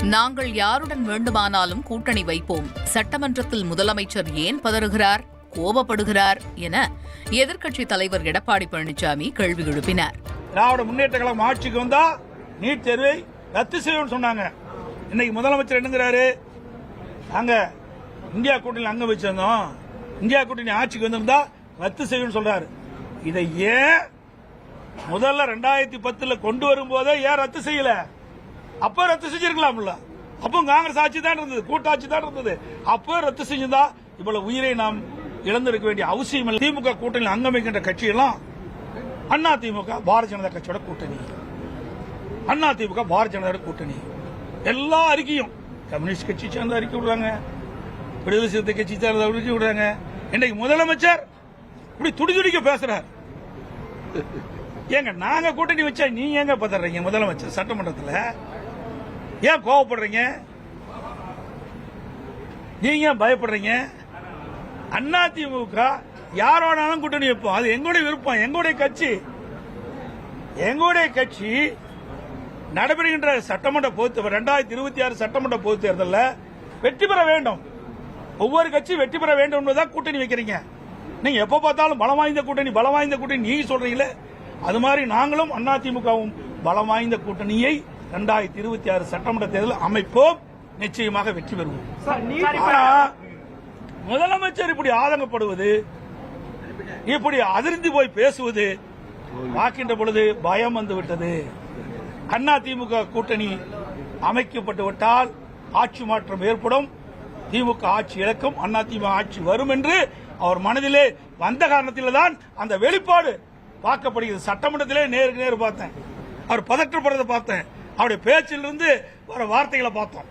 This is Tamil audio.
நாங்கள் யாருடன் வேண்டுமானாலும் கூட்டணி வைப்போம், சட்டமன்றத்தில் முதலமைச்சர் ஏன் பதறுகிறார், கோபப்படுகிறார் என எதிர்க்கட்சித் தலைவர் எடப்பாடி பழனிசாமி கேள்வி எழுப்பினார். திராவிட முன்னேற்ற கழகம் ஆட்சிக்கு வந்தா நீட் தேர்வை ரத்து செய்யும் சொன்னாங்க. இன்னைக்கு முதலமைச்சர் என்னங்கிறாரு, நாங்க இந்தியா கூட்டணி அங்க வச்சிருந்தோம், இந்தியா கூட்டணி ஆட்சிக்கு வந்திருந்தா ரத்து செய்யும் சொல்றாரு. இதை ஏன் முதல்ல 2010 கொண்டு வரும்போதே ஏன் ரத்து செய்யல? அப்ப ரத்து செஞ்சிருக்கலாம்ல. அப்போ காங்கிரஸ் ஆட்சி தான் இருந்தது, கூட்டாட்சி தான் இருந்தது. அப்போ ரத்து செஞ்சதா இவ்வளவு உயிரை நாம் இழந்திருக்க வேண்டிய அவசியம் இல்லை. திமுக கூட்டணியில் அங்கம் வைக்கின்ற கட்சியெல்லாம் அண்ணா திமுக பாரதிய ஜனதா கட்சியோட கூட்டணி, அண்ணா திமுக பாரதிய ஜனதா கூட்டணி. எல்லா அறிக்கையும் கம்யூனிஸ்ட் கட்சி சேர்ந்த அறிக்கை விடுறாங்க, விடுதலை சிறுத்தை கட்சி சேர்ந்த அறிக்கை விடுறாங்க. இன்னைக்கு முதலமைச்சர் இப்படி துடிதுடிக்க பேசுறார். ஏங்க நாங்க கூட்டணி வச்சா நீங்க எங்க பதறீங்க? முதலமைச்சர் சட்டமன்றத்தில் ஏன் கோவப்படுறீங்க? நீங்க பயப்படுறீங்க? அண்ணா திமுக யாரோடாலும் கூட்டணி வைப்போம், அது எங்களுடைய விருப்பம், எங்களுடைய கட்சி. எங்களுடைய கட்சி நடைபெறுகின்ற சட்டமன்ற பொது 2026 சட்டமன்ற பொது தேர்தலில் வெற்றி பெற வேண்டும். ஒவ்வொரு கட்சியும் வெற்றி பெற வேண்டும் என்பதுதான் கூட்டணி வைக்கிறீங்க. நீங்க எப்ப பார்த்தாலும் பலம் வாய்ந்த கூட்டணி, பலம் வாய்ந்த கூட்டணி நீங்க சொல்றீங்களே, அது மாதிரி நாங்களும் அதிமுகவும் பலம் வாய்ந்த கூட்டணியை 2026 சட்டமன்ற தேர்தல் அமைப்போம், நிச்சயமாக வெற்றி பெறுவோம். முதலமைச்சர் இப்படி ஆதங்கப்படுவது, இப்படி அதிர்ந்து போய் பேசுவது பார்க்கின்ற பொழுது பயம் வந்துவிட்டது. அதிமுக கூட்டணி அமைக்கப்பட்டு விட்டால் ஆட்சி மாற்றம் ஏற்படும், திமுக ஆட்சி இழக்கும், அதிமுக ஆட்சி வரும் என்று அவர் மனதிலே வந்த காரணத்தில் தான் அந்த வெளிப்பாடு பார்க்கப்படுகிறது. சட்டமன்றத்திலே நேருக்கு நேர் பார்த்தேன், அவர் பதற்றப்படுறதை பார்த்தேன், அவருடைய பேச்சிலிருந்து வர வார்த்தைகளை பார்த்தோம்.